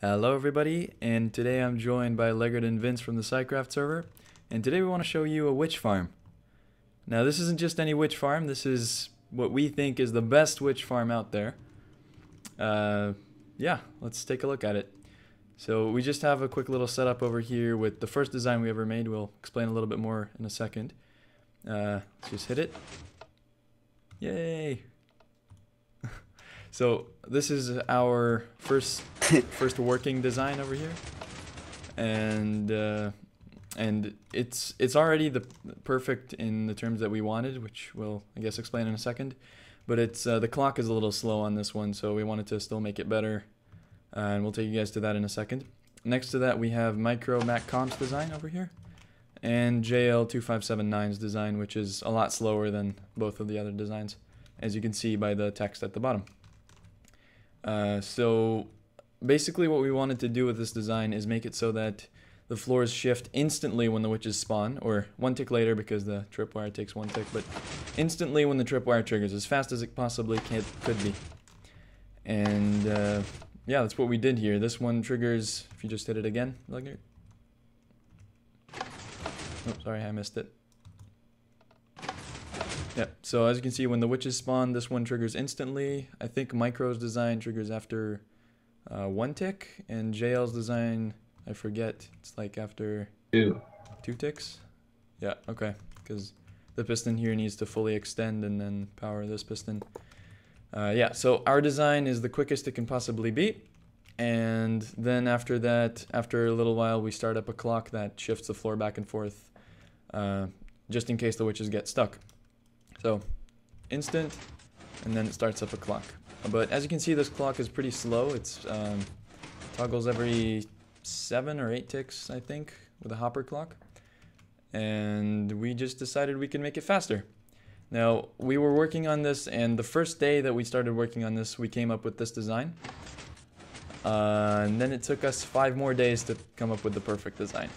Hello everybody, and today I'm joined by Leggard and Vince from the SciCraft server, and today we want to show you a witch farm. Now this isn't just any witch farm, this is what we think is the best witch farm out there. Yeah, let's take a look at it. So we just have a quick little setup over here with the first design we ever made. We'll explain a little bit more in a second. Let's just hit it. Yay! So this is our first working design over here, and it's already the perfect in the terms that we wanted, which we'll I guess explain in a second. But it's the clock is a little slow on this one, so we wanted to still make it better, and we'll take you guys to that in a second. Next to that we have Micro Mac Comps design over here, and JL2579's design, which is a lot slower than both of the other designs, as you can see by the text at the bottom. So basically what we wanted to do with this design is make it so that the floors shift instantly when the witches spawn, or one tick later because the tripwire takes one tick, but instantly when the tripwire triggers, as fast as it possibly could be. And yeah, that's what we did here. This one triggers, if you just hit it again, like it. Oh, sorry, I missed it. Yep, so as you can see, when the witches spawn, this one triggers instantly. I think Micro's design triggers after one tick, and JL's design, I forget, it's like after two ticks. Yeah, okay, because the piston here needs to fully extend and then power this piston. Yeah, so our design is the quickest it can possibly be, and then after that, after a little while, we start up a clock that shifts the floor back and forth, just in case the witches get stuck. So, instant, and then it starts up a clock. But as you can see, this clock is pretty slow. It's toggles every 7 or 8 ticks, I think, with a hopper clock. And we just decided we could make it faster. Now, we were working on this, and the first day that we started working on this, we came up with this design. And then it took us 5 more days to come up with the perfect design.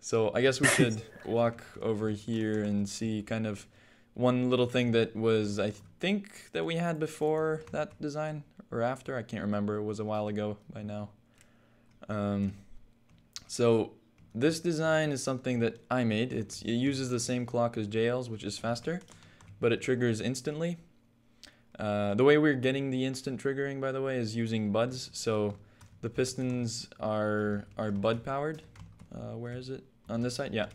So I guess we should walk over here and see kind of one little thing that was, I think, that we had before that design, or after, I can't remember, it was a while ago by now. So this design is something that I made. It uses the same clock as JL's, which is faster, but it triggers instantly. The way we're getting the instant triggering, by the way, is using buds. So the pistons are bud powered. Where is it? On this side? Yeah.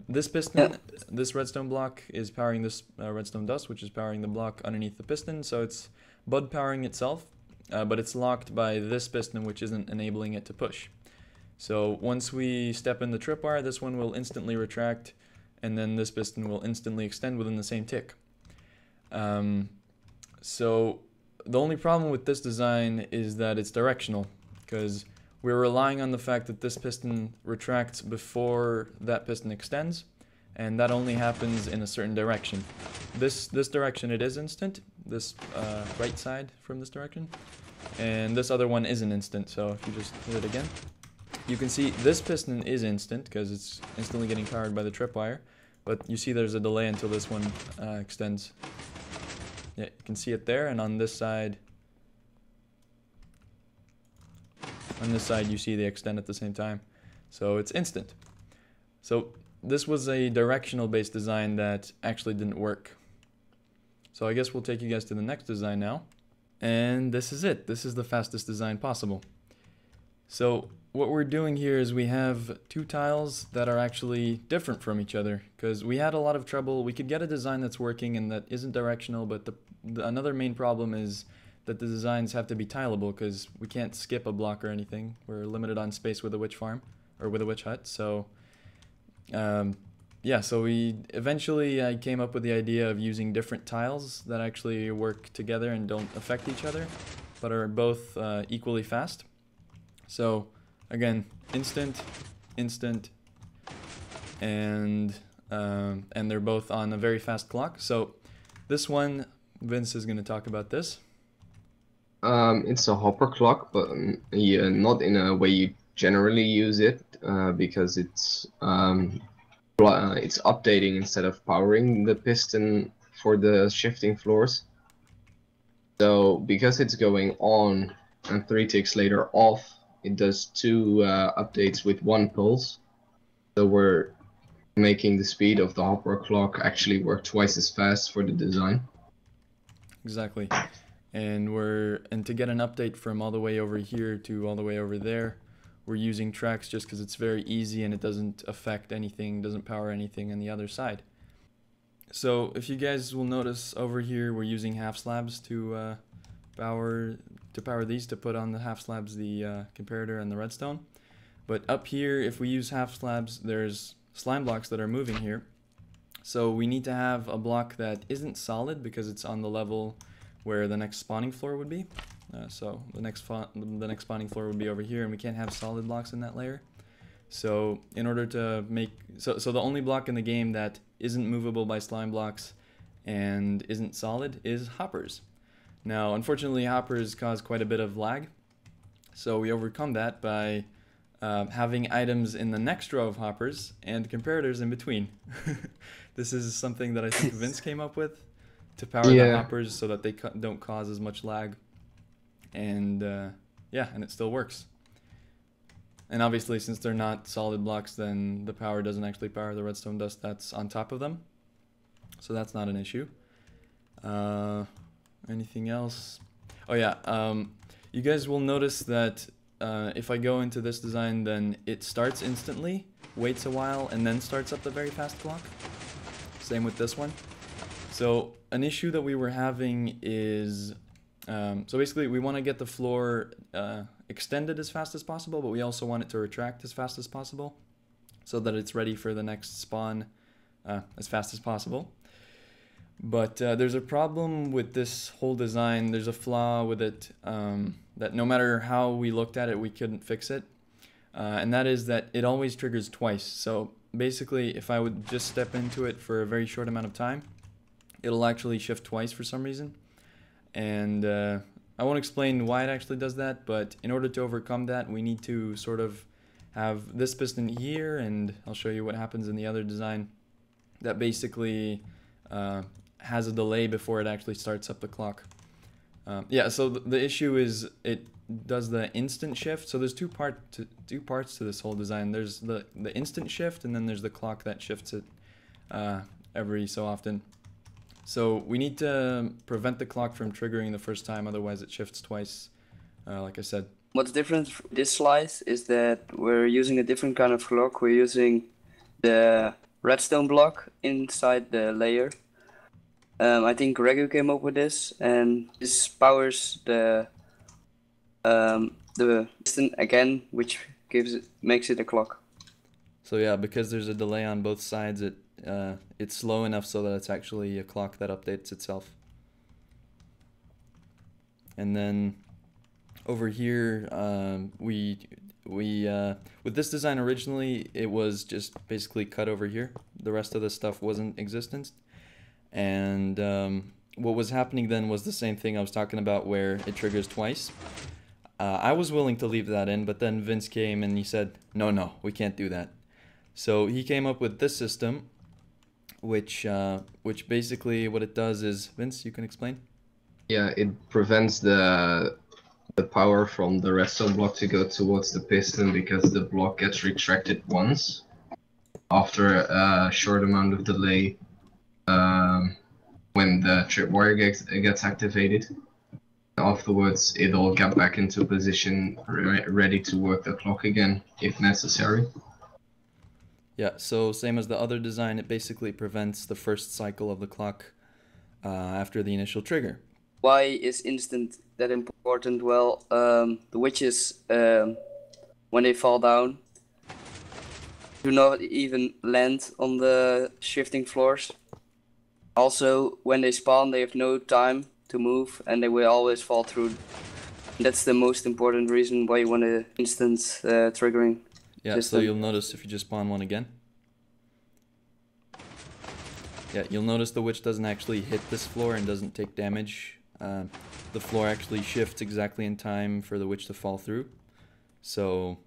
This piston, this redstone block is powering this redstone dust, which is powering the block underneath the piston. So it's bud powering itself, but it's locked by this piston, which isn't enabling it to push. So once we step in the tripwire, this one will instantly retract, and then this piston will instantly extend within the same tick. So the only problem with this design is that it's directional, because we're relying on the fact that this piston retracts before that piston extends, and that only happens in a certain direction. This direction it is instant, this right side from this direction, and this other one isn't instant. So if you just hit it again, you can see this piston is instant because it's instantly getting powered by the tripwire, but you see there's a delay until this one extends. Yeah, you can see it there, and on this side you see they extend at the same time. So it's instant. So this was a directional based design that actually didn't work. So I guess we'll take you guys to the next design now. And this is it. This is the fastest design possible. So what we're doing here is we have 2 tiles that are actually different from each other, because we had a lot of trouble. We could get a design that's working and that isn't directional, but another main problem is that the designs have to be tileable, because we can't skip a block or anything. We're limited on space with a witch farm, or with a witch hut. So yeah, so I came up with the idea of using different tiles that actually work together and don't affect each other, but are both equally fast. So again, instant, and they're both on a very fast clock. So this one, Vince is going to talk about this. It's a hopper clock, but yeah, not in a way you generally use it, because it's updating instead of powering the piston for the shifting floors. So because it's going on and 3 ticks later off, it does 2 updates with 1 pulse. So we're making the speed of the hopper clock actually work twice as fast for the design. Exactly. And to get an update from all the way over here to all the way over there, we're using tracks just because it's very easy and it doesn't affect anything, doesn't power anything on the other side. So if you guys will notice over here, we're using half slabs to power these, to put on the half slabs the comparator and the redstone. But up here, if we use half slabs, there's slime blocks that are moving here. So we need to have a block that isn't solid because it's on the level where the next spawning floor would be. So the next spawning floor would be over here, and we can't have solid blocks in that layer. So in order to make so the only block in the game that isn't movable by slime blocks and isn't solid is hoppers. Now, unfortunately, hoppers cause quite a bit of lag, so we overcome that by having items in the next row of hoppers and comparators in between. This is something that I think Vince came up with to power the hoppers so that they don't cause as much lag. And yeah, and it still works. And obviously, since they're not solid blocks, then the power doesn't actually power the redstone dust that's on top of them. So that's not an issue. Anything else? Oh yeah, you guys will notice that if I go into this design, then it starts instantly, waits a while, and then starts up the very fast clock. Same with this one. So an issue that we were having is, so basically we want to get the floor extended as fast as possible, but we also want it to retract as fast as possible so that it's ready for the next spawn as fast as possible. But there's a problem with this whole design. There's a flaw with it that no matter how we looked at it, we couldn't fix it. And that is that it always triggers twice. So basically, if I would just step into it for a very short amount of time, it'll actually shift twice for some reason. And I won't explain why it actually does that, but in order to overcome that, we need to sort of have this piston here, and I'll show you what happens in the other design, that basically has a delay before it actually starts up the clock. Yeah, so the issue is it does the instant shift. So there's two parts to this whole design. There's the instant shift, and then there's the clock that shifts it every so often. So we need to prevent the clock from triggering the first time, otherwise it shifts twice, like I said. What's different from this slice is that we're using a different kind of clock. We're using the redstone block inside the layer. I think Regu came up with this, and this powers the piston again, which makes it a clock. So yeah, because there's a delay on both sides, it's slow enough so that it's actually a clock that updates itself. And then over here, with this design originally, it was just basically cut over here. The rest of the stuff wasn't existent. And what was happening then was the same thing I was talking about, where it triggers twice. I was willing to leave that in, but then Vince came and he said, no, we can't do that. So he came up with this system, which basically what it does is, Vince, you can explain? Yeah, it prevents the power from the redstone block to go towards the piston, because the block gets retracted once after a short amount of delay when the tripwire gets activated. Afterwards, it'll get back into position, ready to work the clock again if necessary. Yeah, so same as the other design, it basically prevents the first cycle of the clock after the initial trigger. Why is instant that important? Well, the witches, when they fall down, do not even land on the shifting floors. Also, when they spawn, they have no time to move, and they will always fall through. That's the most important reason why you want an instant triggering system. So you'll notice if you just spawn one again. Yeah, you'll notice the witch doesn't actually hit this floor and doesn't take damage. The floor actually shifts exactly in time for the witch to fall through. So,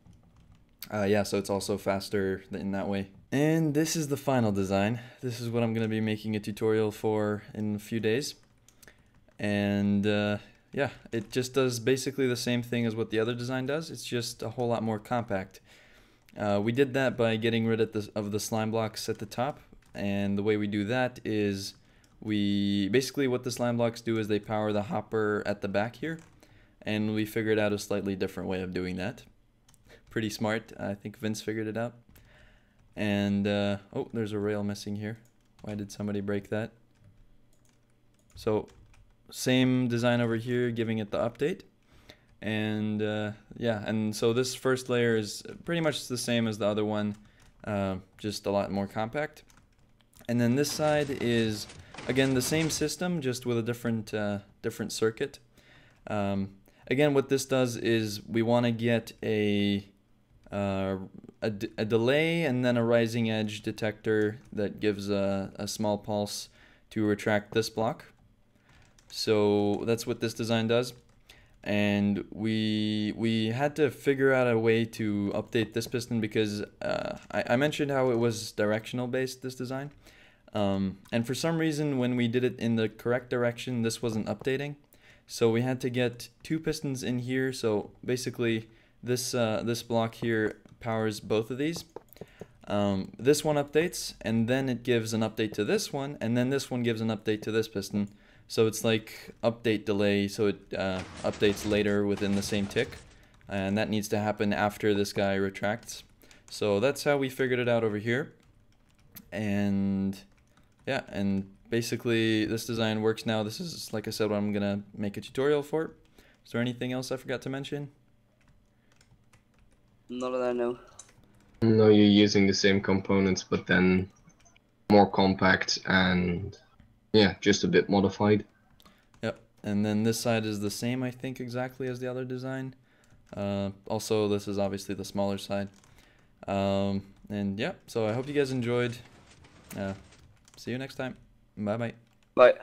yeah, so it's also faster in that way. And this is the final design. This is what I'm going to be making a tutorial for in a few days. And yeah, it just does basically the same thing as what the other design does. It's just a whole lot more compact. We did that by getting rid of the slime blocks at the top, and the way we do that is basically what the slime blocks do is they power the hopper at the back here, and we figured out a slightly different way of doing that. Pretty smart. I think Vince figured it out. And oh, there's a rail missing here. Why did somebody break that? So same design over here, giving it the update. And yeah, and so this first layer is pretty much the same as the other one, just a lot more compact. And then this side is again the same system, just with a different circuit. Again, what this does is we want to get a delay and then a rising edge detector that gives a small pulse to retract this block. So that's what this design does. And we had to figure out a way to update this piston because I mentioned how it was directional based, this design. And for some reason when we did it in the correct direction, this wasn't updating. So we had to get two pistons in here. So basically this block here powers both of these. This one updates, and then it gives an update to this one, and then this one gives an update to this piston. So it's like update delay, so it updates later within the same tick, and that needs to happen after this guy retracts. So that's how we figured it out over here. And yeah, and basically this design works now. This is, like I said, what I'm gonna make a tutorial for. Is there anything else I forgot to mention? Not that I know. No, you're using the same components, but then more compact and yeah, just a bit modified. Yep, and then this side is the same, I think, exactly as the other design. Also, this is obviously the smaller side. And yeah, so I hope you guys enjoyed. See you next time. Bye-bye. Bye.